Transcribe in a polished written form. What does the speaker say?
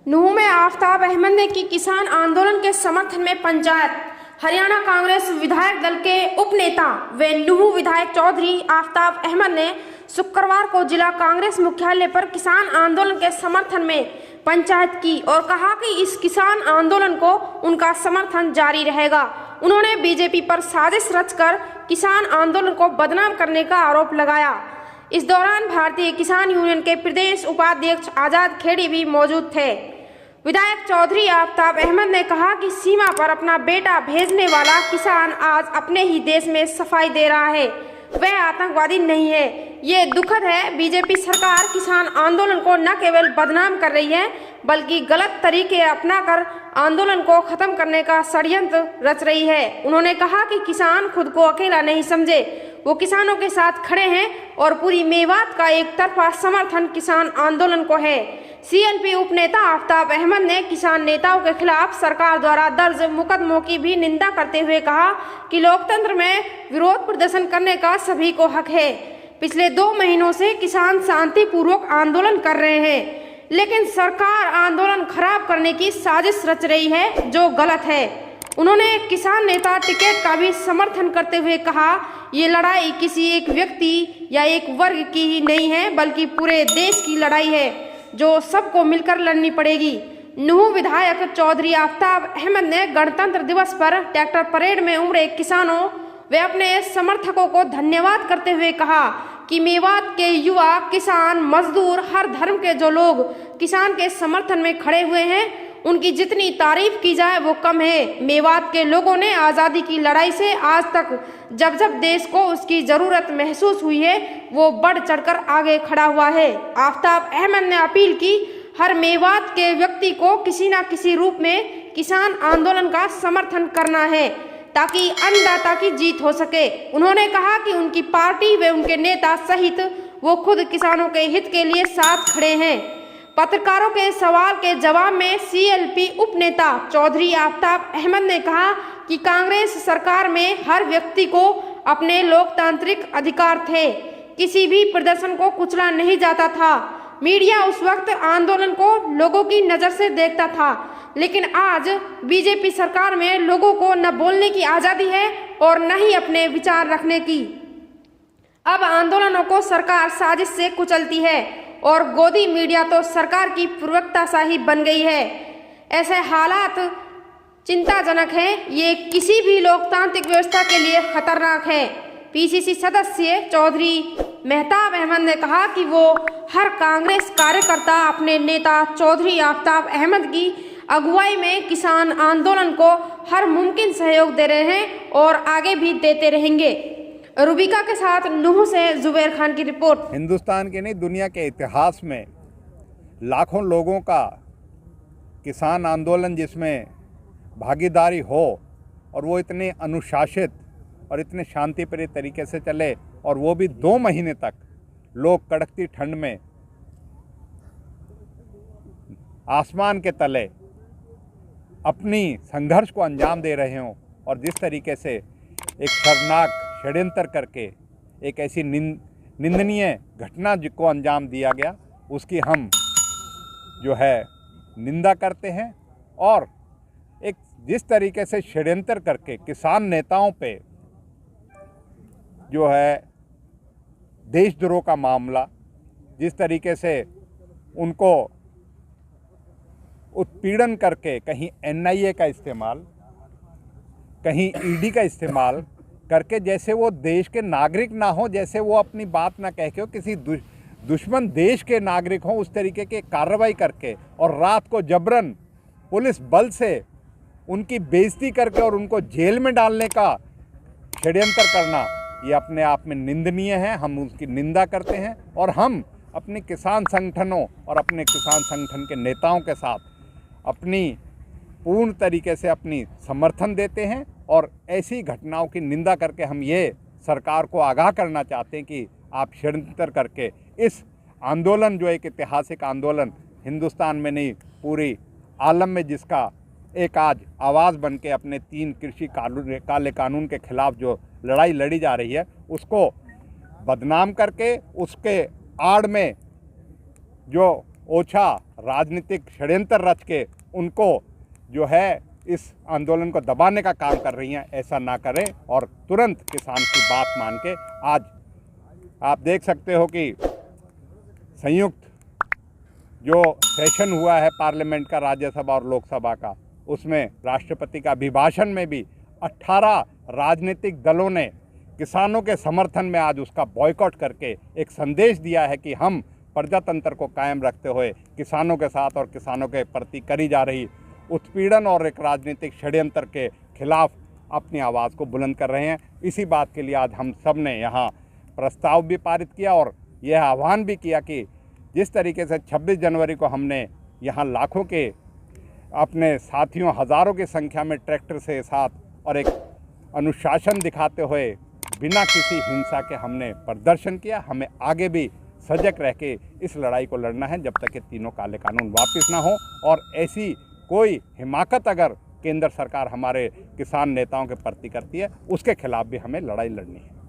नूंह में आफ्ताब अहमद ने की किसान आंदोलन के समर्थन में पंचायत। हरियाणा कांग्रेस विधायक दल के उपनेता व नूंह विधायक चौधरी आफ्ताब अहमद ने शुक्रवार को जिला कांग्रेस मुख्यालय पर किसान आंदोलन के समर्थन में पंचायत की और कहा कि इस किसान आंदोलन को उनका समर्थन जारी रहेगा। उन्होंने बीजेपी पर साजिश रचकर किसान आंदोलन को बदनाम करने का आरोप लगाया। इस दौरान भारतीय किसान यूनियन के प्रदेश उपाध्यक्ष आजाद खेड़ी भी मौजूद थे। विधायक चौधरी आफ्ताब अहमद ने कहा कि सीमा पर अपना बेटा भेजने वाला किसान आज अपने ही देश में सफाई दे रहा है, वह आतंकवादी नहीं है। ये दुखद है, बीजेपी सरकार किसान आंदोलन को न केवल बदनाम कर रही है बल्कि गलत तरीके अपनाकर आंदोलन को खत्म करने का षड्यंत्र रच रही है। उन्होंने कहा कि किसान खुद को अकेला नहीं समझे, वो किसानों के साथ खड़े हैं और पूरी मेवात का एक तरफा समर्थन किसान आंदोलन को है। सीएलपी उपनेता आफ्ताब अहमद ने किसान नेताओं के खिलाफ सरकार द्वारा दर्ज मुकदमों की भी निंदा करते हुए कहा कि लोकतंत्र में विरोध प्रदर्शन करने का सभी को हक है। पिछले 2 महीनों से किसान शांतिपूर्वक आंदोलन कर रहे हैं, लेकिन सरकार आंदोलन खराब करने की साजिश रच रही है, जो गलत है। उन्होंने किसान नेता टिकैत का भी समर्थन करते हुए कहा, ये लड़ाई किसी एक व्यक्ति या एक वर्ग की ही नहीं है बल्कि पूरे देश की लड़ाई है, जो सबको मिलकर लड़नी पड़ेगी। नूंह विधायक चौधरी आफ्ताब अहमद ने गणतंत्र दिवस पर ट्रैक्टर परेड में उमड़े किसानों वे अपने समर्थकों को धन्यवाद करते हुए कहा कि मेवात के युवा, किसान, मजदूर, हर धर्म के जो लोग किसान के समर्थन में खड़े हुए हैं, उनकी जितनी तारीफ की जाए वो कम है। मेवात के लोगों ने आज़ादी की लड़ाई से आज तक जब जब देश को उसकी ज़रूरत महसूस हुई है, वो बढ़ चढ़कर आगे खड़ा हुआ है। आफ्ताब अहमद ने अपील की हर मेवात के व्यक्ति को किसी न किसी रूप में किसान आंदोलन का समर्थन करना है ताकि अन्नदाता की जीत हो सके। उन्होंने कहा कि उनकी पार्टी व उनके नेता सहित वो खुद किसानों के हित के लिए साथ खड़े हैं। पत्रकारों के सवाल के जवाब में सीएलपी उपनेता चौधरी आफ्ताब अहमद ने कहा कि कांग्रेस सरकार में हर व्यक्ति को अपने लोकतांत्रिक अधिकार थे, किसी भी प्रदर्शन को कुचला नहीं जाता था। मीडिया उस वक्त आंदोलन को लोगों की नज़र से देखता था, लेकिन आज बीजेपी सरकार में लोगों को न बोलने की आज़ादी है और न ही अपने विचार रखने की। अब आंदोलनों को सरकार साजिश से कुचलती है और गोदी मीडिया तो सरकार की प्रवक्ताशाही बन गई है। ऐसे हालात चिंताजनक हैं, ये किसी भी लोकतांत्रिक व्यवस्था के लिए खतरनाक है। पीसीसी सदस्य चौधरी मेहताब अहमद ने कहा कि वो हर कांग्रेस कार्यकर्ता अपने नेता चौधरी आफ्ताब अहमद की अगुवाई में किसान आंदोलन को हर मुमकिन सहयोग दे रहे हैं और आगे भी देते रहेंगे। रूबिका के साथ नूंह से जुबैर खान की रिपोर्ट। हिंदुस्तान के नहीं, दुनिया के इतिहास में लाखों लोगों का किसान आंदोलन जिसमें भागीदारी हो और वो इतने अनुशासित और इतने शांतिप्रिय तरीके से चले, और वो भी 2 महीने तक लोग कड़कती ठंड में आसमान के तले अपनी संघर्ष को अंजाम दे रहे हों, और जिस तरीके से एक शर्मनाक षड्यंत्र करके एक ऐसी निंदनीय घटना को अंजाम दिया गया, उसकी हम जो है निंदा करते हैं। और एक जिस तरीके से षड्यंत्र करके किसान नेताओं पे जो है देशद्रोह का मामला, जिस तरीके से उनको उत्पीड़न करके कहीं एनआईए का इस्तेमाल, कहीं ईडी का इस्तेमाल करके, जैसे वो देश के नागरिक ना हो, जैसे वो अपनी बात ना कह के हो किसी दुश्मन देश के नागरिक हों, उस तरीके की कार्रवाई करके और रात को जबरन पुलिस बल से उनकी बेइज्जती करके और उनको जेल में डालने का षड्यंत्र करना, ये अपने आप में निंदनीय है। हम उसकी निंदा करते हैं और हम अपने किसान संगठनों और अपने किसान संगठन के नेताओं के साथ अपनी पूर्ण तरीके से अपनी समर्थन देते हैं, और ऐसी घटनाओं की निंदा करके हम ये सरकार को आगाह करना चाहते हैं कि आप षड्यंत्र करके इस आंदोलन, जो एक ऐतिहासिक आंदोलन हिंदुस्तान में नहीं पूरी आलम में, जिसका एक आज आवाज़ बन के अपने 3 कृषि काले कानून के खिलाफ जो लड़ाई लड़ी जा रही है, उसको बदनाम करके उसके आड़ में जो ओछा राजनीतिक षड्यंत्र रच के उनको जो है इस आंदोलन को दबाने का काम कर रही हैं, ऐसा ना करें और तुरंत किसान की बात मान के आज आप देख सकते हो कि संयुक्त जो सेशन हुआ है पार्लियामेंट का, राज्यसभा और लोकसभा का, उसमें राष्ट्रपति का अभिभाषण में भी 18 राजनीतिक दलों ने किसानों के समर्थन में आज उसका बॉयकॉट करके एक संदेश दिया है कि हम प्रजातंत्र को कायम रखते हुए किसानों के साथ और किसानों के प्रति करी जा रही उत्पीड़न और एक राजनीतिक षड्यंत्र के खिलाफ अपनी आवाज़ को बुलंद कर रहे हैं। इसी बात के लिए आज हम सब ने यहाँ प्रस्ताव भी पारित किया और यह आह्वान भी किया कि जिस तरीके से 26 जनवरी को हमने यहाँ लाखों के अपने साथियों, हज़ारों की संख्या में ट्रैक्टर से साथ और एक अनुशासन दिखाते हुए बिना किसी हिंसा के हमने प्रदर्शन किया। हमें आगे भी सजग रह के इस लड़ाई को लड़ना है जब तक ये तीनों काले कानून वापस ना हो, और ऐसी कोई हिमाकत अगर केंद्र सरकार हमारे किसान नेताओं के प्रति करती है, उसके खिलाफ भी हमें लड़ाई लड़नी है।